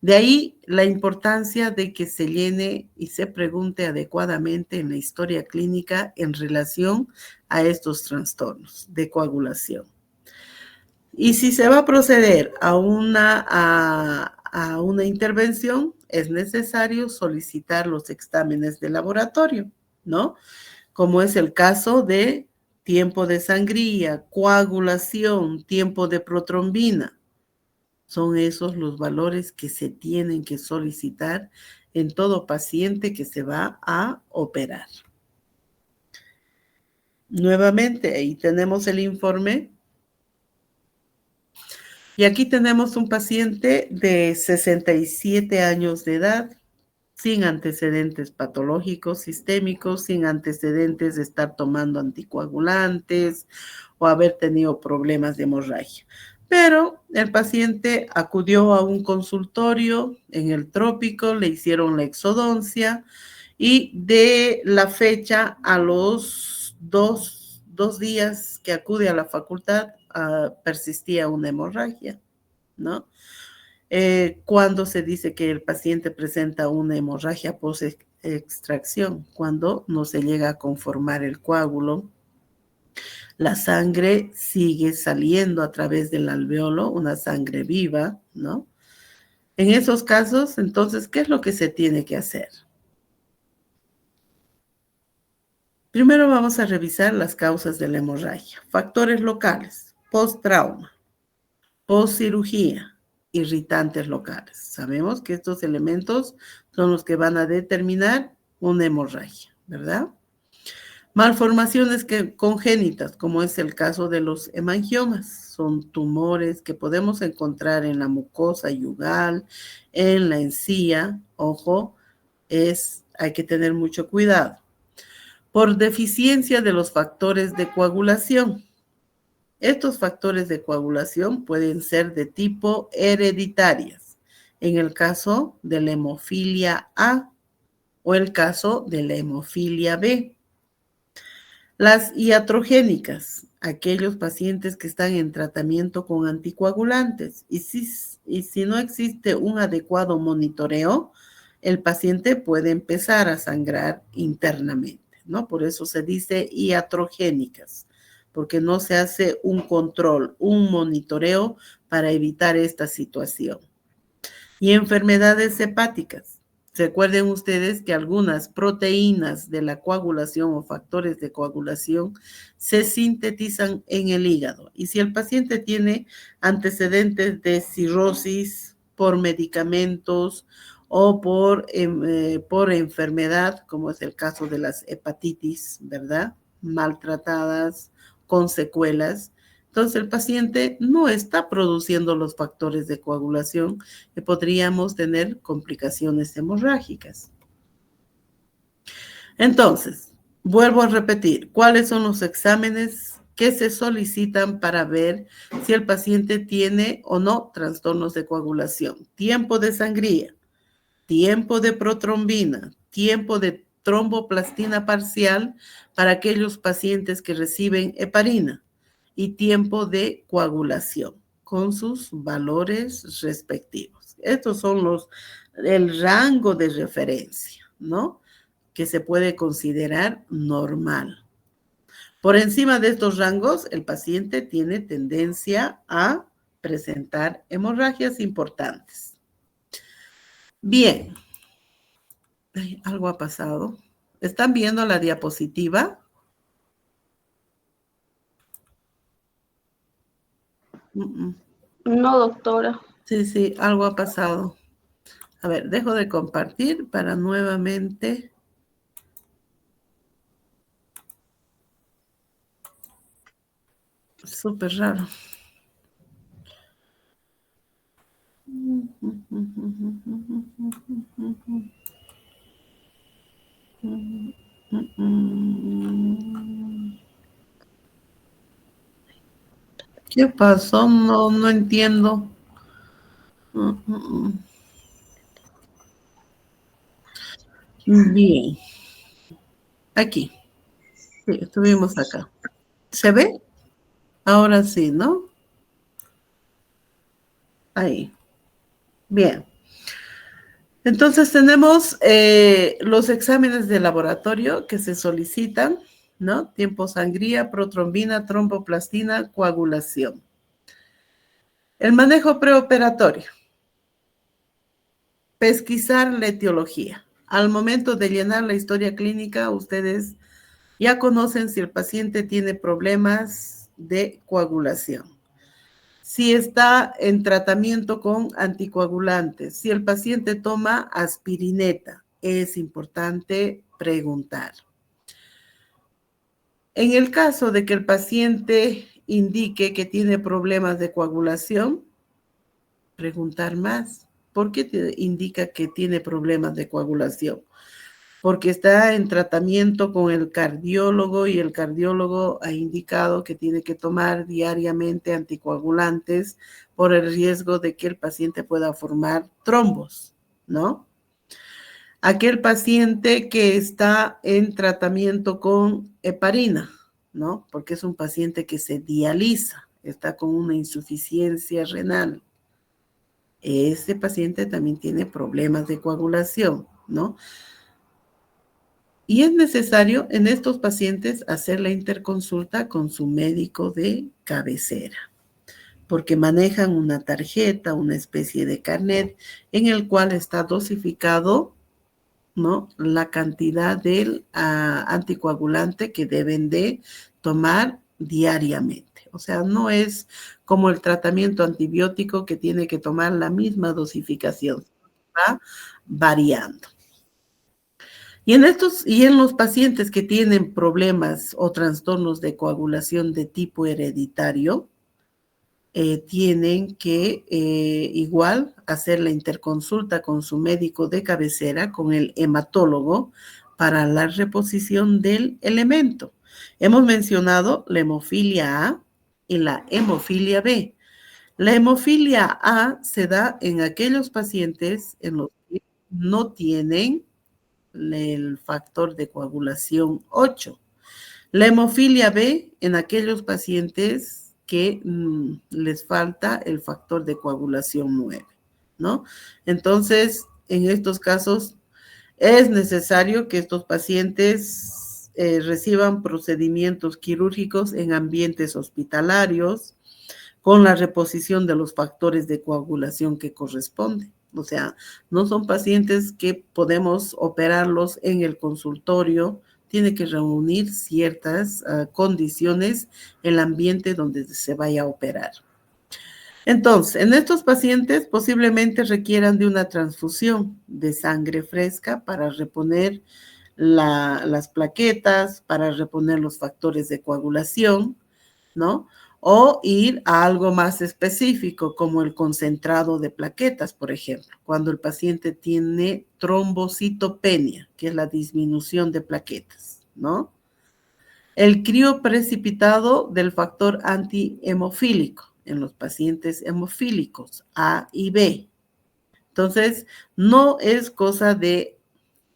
Speaker 1: De ahí la importancia de que se llene y se pregunte adecuadamente en la historia clínica en relación a estos trastornos de coagulación. Y si se va a proceder a una intervención, es necesario solicitar los exámenes de laboratorio, ¿no? Como es el caso de tiempo de sangría, coagulación, tiempo de protrombina. Son esos los valores que se tienen que solicitar en todo paciente que se va a operar. Nuevamente, ahí tenemos el informe. Y aquí tenemos un paciente de 67 años de edad, sin antecedentes patológicos sistémicos, sin antecedentes de estar tomando anticoagulantes o haber tenido problemas de hemorragia. Pero el paciente acudió a un consultorio en el trópico, le hicieron la exodoncia y de la fecha a los dos días que acude a la facultad, persistía una hemorragia, ¿no? Cuando se dice que el paciente presenta una hemorragia post-extracción, cuando no se llega a conformar el coágulo, la sangre sigue saliendo a través del alveolo, una sangre viva, ¿no? En esos casos, entonces, ¿qué es lo que se tiene que hacer? Primero vamos a revisar las causas de la hemorragia. Factores locales, post-trauma, post-cirugía, irritantes locales. Sabemos que estos elementos son los que van a determinar una hemorragia, ¿verdad? Malformaciones congénitas, como es el caso de los hemangiomas, son tumores que podemos encontrar en la mucosa yugal, en la encía. Ojo, hay que tener mucho cuidado. Por deficiencia de los factores de coagulación. Estos factores de coagulación pueden ser de tipo hereditarias, en el caso de la hemofilia A o el caso de la hemofilia B. Las iatrogénicas, aquellos pacientes que están en tratamiento con anticoagulantes. Y si no existe un adecuado monitoreo, el paciente puede empezar a sangrar internamente, ¿no? Por eso se dice iatrogénicas, porque no se hace un control, un monitoreo para evitar esta situación. Y enfermedades hepáticas. Recuerden ustedes que algunas proteínas de la coagulación o factores de coagulación se sintetizan en el hígado. Y si el paciente tiene antecedentes de cirrosis por medicamentos o por enfermedad, como es el caso de las hepatitis, ¿verdad? Maltratadas, con secuelas. Entonces el paciente no está produciendo los factores de coagulación que podríamos tener complicaciones hemorrágicas. Entonces, vuelvo a repetir, ¿cuáles son los exámenes que se solicitan para ver si el paciente tiene o no trastornos de coagulación? Tiempo de sangría, tiempo de protrombina, tiempo de tromboplastina parcial para aquellos pacientes que reciben heparina y tiempo de coagulación con sus valores respectivos. Estos son el rango de referencia, ¿no? Que se puede considerar normal. Por encima de estos rangos, el paciente tiene tendencia a presentar hemorragias importantes. Bien. Ay, algo ha pasado. ¿Están viendo la diapositiva?
Speaker 2: No, doctora.
Speaker 1: Sí, algo ha pasado. A ver, dejo de compartir para nuevamente. Súper raro. ¿Qué pasó? No entiendo. Bien. Aquí. Sí, estuvimos acá. ¿Se ve? Ahora sí, ¿no? Ahí. Bien. Entonces tenemos los exámenes de laboratorio que se solicitan, ¿no? Tiempo sangría, protrombina, tromboplastina, coagulación. El manejo preoperatorio. Pesquisar la etiología. Al momento de llenar la historia clínica, ustedes ya conocen si el paciente tiene problemas de coagulación, si está en tratamiento con anticoagulantes, si el paciente toma aspirineta. Es importante preguntar. En el caso de que el paciente indique que tiene problemas de coagulación, preguntar más. ¿Por qué te indica que tiene problemas de coagulación? Porque está en tratamiento con el cardiólogo y el cardiólogo ha indicado que tiene que tomar diariamente anticoagulantes por el riesgo de que el paciente pueda formar trombos, ¿no? Aquel paciente que está en tratamiento con heparina, ¿no? Porque es un paciente que se dializa, está con una insuficiencia renal. Este paciente también tiene problemas de coagulación, ¿no? Y es necesario en estos pacientes hacer la interconsulta con su médico de cabecera, porque manejan una tarjeta, una especie de carnet en el cual está dosificado, ¿no?, la cantidad del anticoagulante que deben de tomar diariamente. O sea, no es como el tratamiento antibiótico que tiene que tomar la misma dosificación, va variando. Y en los pacientes que tienen problemas o trastornos de coagulación de tipo hereditario, tienen que igual hacer la interconsulta con su médico de cabecera, con el hematólogo, para la reposición del elemento. Hemos mencionado la hemofilia A y la hemofilia B. La hemofilia A se da en aquellos pacientes en los que no tienen el factor de coagulación 8. La hemofilia B en aquellos pacientes que les falta el factor de coagulación 9, ¿no? Entonces, en estos casos es necesario que estos pacientes reciban procedimientos quirúrgicos en ambientes hospitalarios con la reposición de los factores de coagulación que corresponden. O sea, no son pacientes que podemos operarlos en el consultorio, tiene que reunir ciertas condiciones el ambiente donde se vaya a operar. Entonces, en estos pacientes posiblemente requieran de una transfusión de sangre fresca para reponer las plaquetas, para reponer los factores de coagulación, ¿no? O ir a algo más específico, como el concentrado de plaquetas, por ejemplo, cuando el paciente tiene trombocitopenia, que es la disminución de plaquetas, ¿no? El crioprecipitado del factor antihemofílico en los pacientes hemofílicos A y B. Entonces, no es cosa de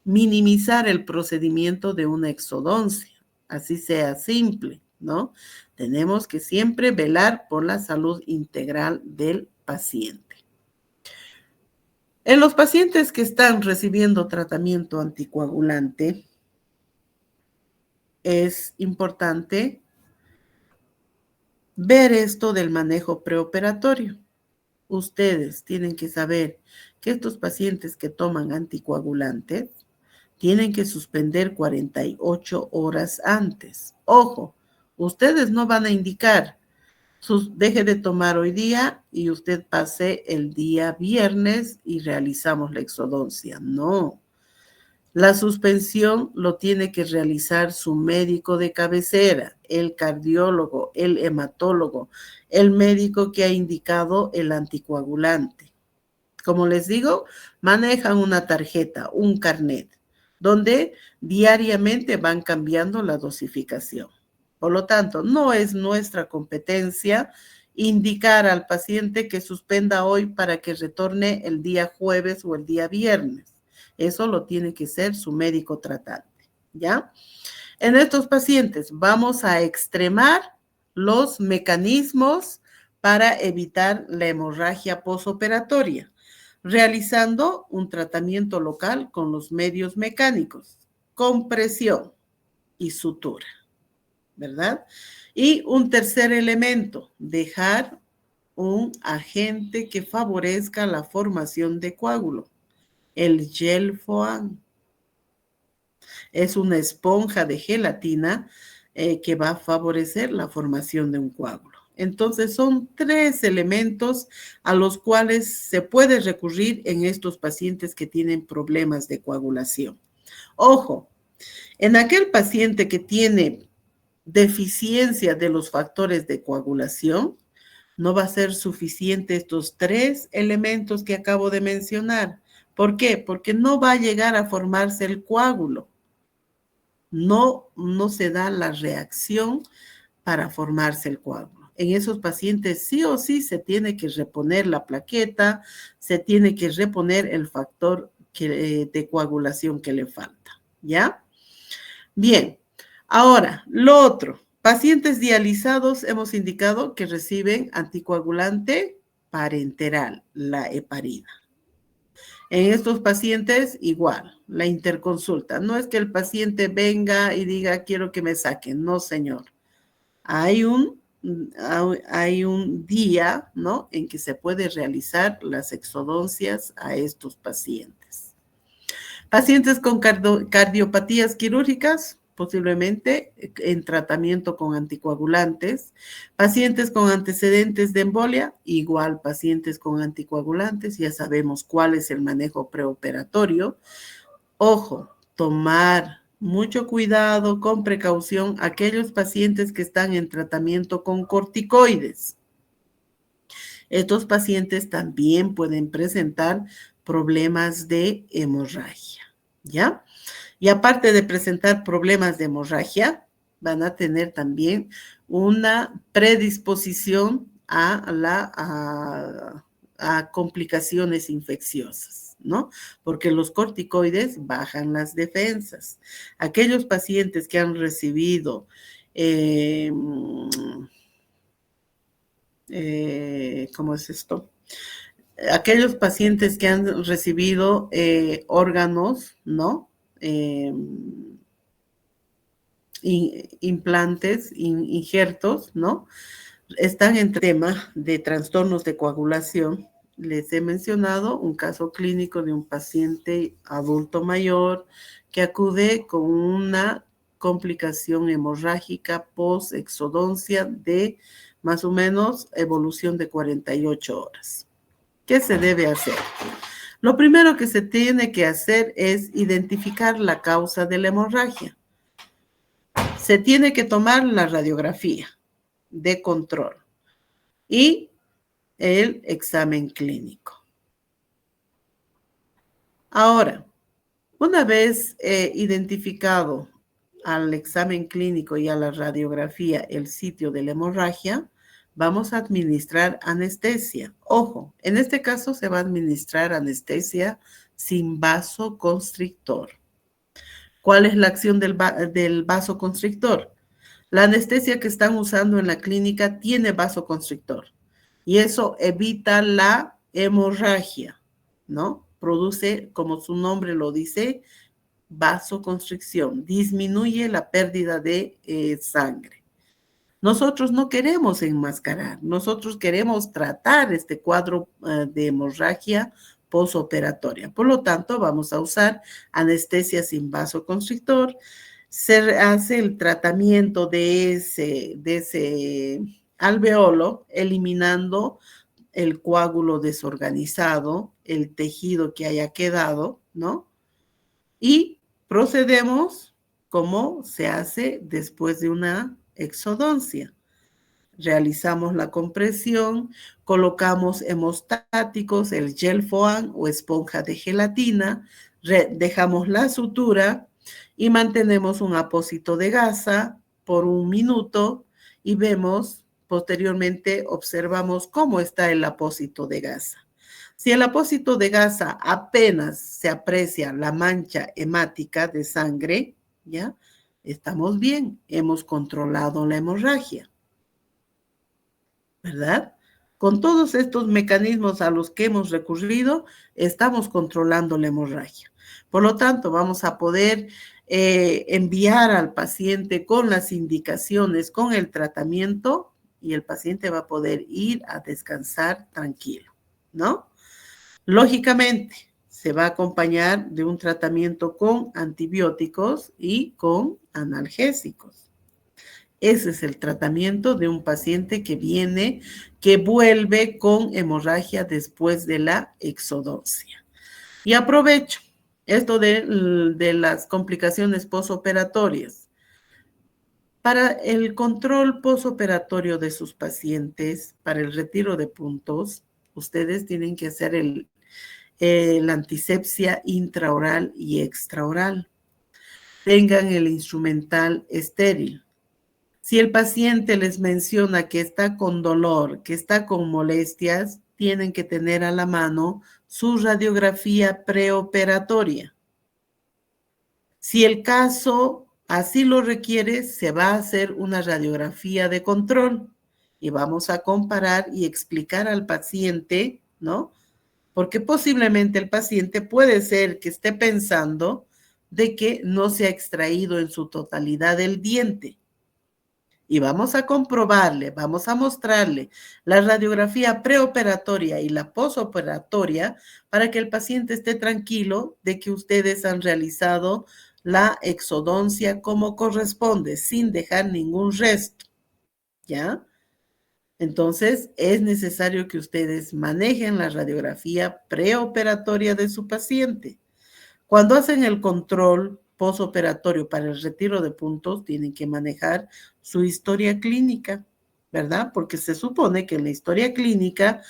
Speaker 1: minimizar el procedimiento de una exodoncia, así sea simple, ¿no? Tenemos que siempre velar por la salud integral del paciente. En los pacientes que están recibiendo tratamiento anticoagulante, es importante ver esto del manejo preoperatorio. Ustedes tienen que saber que estos pacientes que toman anticoagulantes tienen que suspender 48 horas antes. Ojo, ustedes no van a indicar, deje de tomar hoy día y usted pase el día viernes y realizamos la exodoncia. No. La suspensión lo tiene que realizar su médico de cabecera, el cardiólogo, el hematólogo, el médico que ha indicado el anticoagulante. Como les digo, manejan una tarjeta, un carnet, donde diariamente van cambiando la dosificación. Por lo tanto, no es nuestra competencia indicar al paciente que suspenda hoy para que retorne el día jueves o el día viernes. Eso lo tiene que ser su médico tratante, ¿ya? En estos pacientes vamos a extremar los mecanismos para evitar la hemorragia posoperatoria, realizando un tratamiento local con los medios mecánicos, compresión y sutura, ¿verdad? Y un tercer elemento, dejar un agente que favorezca la formación de coágulo, el gel Foam. Es una esponja de gelatina que va a favorecer la formación de un coágulo. Entonces, son 3 elementos a los cuales se puede recurrir en estos pacientes que tienen problemas de coagulación. Ojo, en aquel paciente que tiene deficiencia de los factores de coagulación, no va a ser suficiente estos 3 elementos que acabo de mencionar. ¿Por qué? Porque no va a llegar a formarse el coágulo. No se da la reacción para formarse el coágulo. En esos pacientes sí o sí se tiene que reponer la plaqueta, se tiene que reponer el factor de coagulación que le falta, ¿ya? Bien, ahora, lo otro. Pacientes dializados hemos indicado que reciben anticoagulante parenteral, la heparina. En estos pacientes, igual, la interconsulta. No es que el paciente venga y diga, quiero que me saquen. No, señor. Hay un día, ¿no?, en que se puede realizar las exodoncias a estos pacientes. Pacientes con cardiopatías quirúrgicas, posiblemente en tratamiento con anticoagulantes. Pacientes con antecedentes de embolia, igual pacientes con anticoagulantes, ya sabemos cuál es el manejo preoperatorio. Ojo, tomar mucho cuidado, con precaución, aquellos pacientes que están en tratamiento con corticoides. Estos pacientes también pueden presentar problemas de hemorragia, ¿ya? Y aparte de presentar problemas de hemorragia, van a tener también una predisposición a complicaciones infecciosas, ¿no? Porque los corticoides bajan las defensas. Aquellos pacientes que han recibido ¿cómo es esto? Aquellos pacientes que han recibido órganos, ¿no? Implantes, injertos, ¿no? Están en tema de trastornos de coagulación. Les he mencionado un caso clínico de un paciente adulto mayor que acude con una complicación hemorrágica post-exodoncia de más o menos evolución de 48 horas. ¿Qué se debe hacer? Lo primero que se tiene que hacer es identificar la causa de la hemorragia. Se tiene que tomar la radiografía de control y el examen clínico. Ahora, una vez identificado al examen clínico y a la radiografía el sitio de la hemorragia, vamos a administrar anestesia. Ojo, en este caso se va a administrar anestesia sin vasoconstrictor. ¿Cuál es la acción del vasoconstrictor? La anestesia que están usando en la clínica tiene vasoconstrictor y eso evita la hemorragia, ¿no? Produce, como su nombre lo dice, vasoconstricción, disminuye la pérdida de sangre. Nosotros no queremos enmascarar, nosotros queremos tratar este cuadro de hemorragia posoperatoria. Por lo tanto, vamos a usar anestesia sin vasoconstrictor. Se hace el tratamiento de ese alveolo, eliminando el coágulo desorganizado, el tejido que haya quedado, ¿no? Y procedemos como se hace después de una exodoncia. Realizamos la compresión, colocamos hemostáticos, el gel Foam o esponja de gelatina, dejamos la sutura y mantenemos un apósito de gasa por 1 minuto y vemos, posteriormente observamos cómo está el apósito de gasa. Si el apósito de gasa apenas se aprecia la mancha hemática de sangre, ¿ya? Estamos bien, hemos controlado la hemorragia, ¿verdad? Con todos estos mecanismos a los que hemos recurrido, estamos controlando la hemorragia. Por lo tanto, vamos a poder enviar al paciente con las indicaciones, con el tratamiento, y el paciente va a poder ir a descansar tranquilo, ¿no? Lógicamente, se va a acompañar de un tratamiento con antibióticos y con analgésicos. Ese es el tratamiento de un paciente que vuelve con hemorragia después de la exodoncia. Y aprovecho esto de las complicaciones posoperatorias. Para el control posoperatorio de sus pacientes, para el retiro de puntos, ustedes tienen que hacer la antisepsia intraoral y extraoral. Tengan el instrumental estéril. Si el paciente les menciona que está con dolor, que está con molestias, tienen que tener a la mano su radiografía preoperatoria. Si el caso así lo requiere, se va a hacer una radiografía de control y vamos a comparar y explicar al paciente, ¿no? Porque posiblemente el paciente puede ser que esté pensando de que no se ha extraído en su totalidad el diente. Y vamos a comprobarle, vamos a mostrarle la radiografía preoperatoria y la posoperatoria para que el paciente esté tranquilo de que ustedes han realizado la exodoncia como corresponde, sin dejar ningún resto, ¿ya? Entonces, es necesario que ustedes manejen la radiografía preoperatoria de su paciente. Cuando hacen el control posoperatorio para el retiro de puntos, tienen que manejar su historia clínica, ¿verdad? Porque se supone que en la historia clínica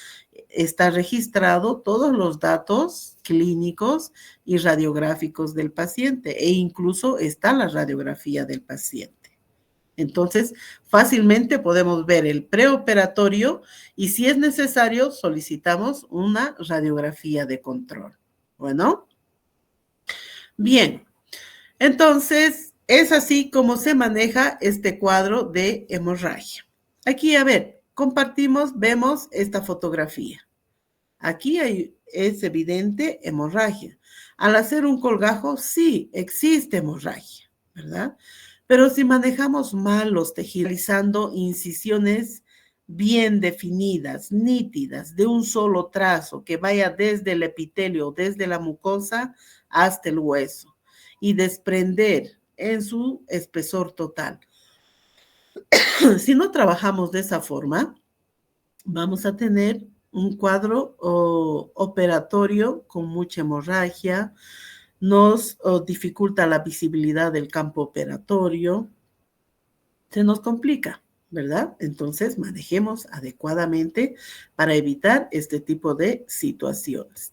Speaker 1: está registrado todos los datos clínicos y radiográficos del paciente e incluso está la radiografía del paciente. Entonces, fácilmente podemos ver el preoperatorio y si es necesario, solicitamos una radiografía de control. Bueno, bien. Entonces, es así como se maneja este cuadro de hemorragia. Aquí, a ver, compartimos, vemos esta fotografía. Aquí es evidente hemorragia. Al hacer un colgajo, sí, existe hemorragia, ¿verdad? Pero si manejamos mal los tejidos, realizando incisiones bien definidas, nítidas, de un solo trazo, que vaya desde el epitelio, desde la mucosa hasta el hueso, y desprender en su espesor total. Si no trabajamos de esa forma, vamos a tener un cuadro operatorio con mucha hemorragia, nos dificulta la visibilidad del campo operatorio, se nos complica, ¿verdad? Entonces, manejemos adecuadamente para evitar este tipo de situaciones.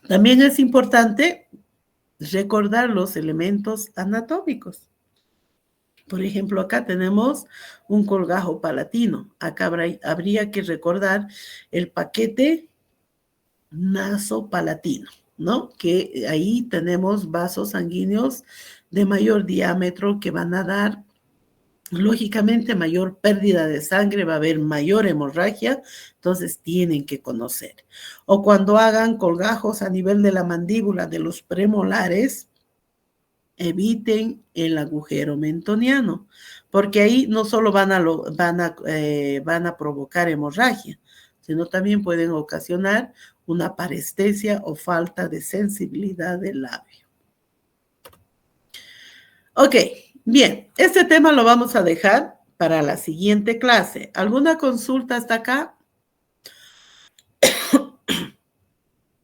Speaker 1: También es importante recordar los elementos anatómicos. Por ejemplo, acá tenemos un colgajo palatino. Acá habría que recordar el paquete nasopalatino, ¿no? Que ahí tenemos vasos sanguíneos de mayor diámetro que van a dar, lógicamente, mayor pérdida de sangre, va a haber mayor hemorragia, entonces tienen que conocer. O cuando hagan colgajos a nivel de la mandíbula, de los premolares, eviten el agujero mentoniano, porque ahí no solo van a provocar hemorragia, sino también pueden ocasionar una parestesia o falta de sensibilidad del labio. Ok, bien, este tema lo vamos a dejar para la siguiente clase. ¿Alguna consulta hasta acá?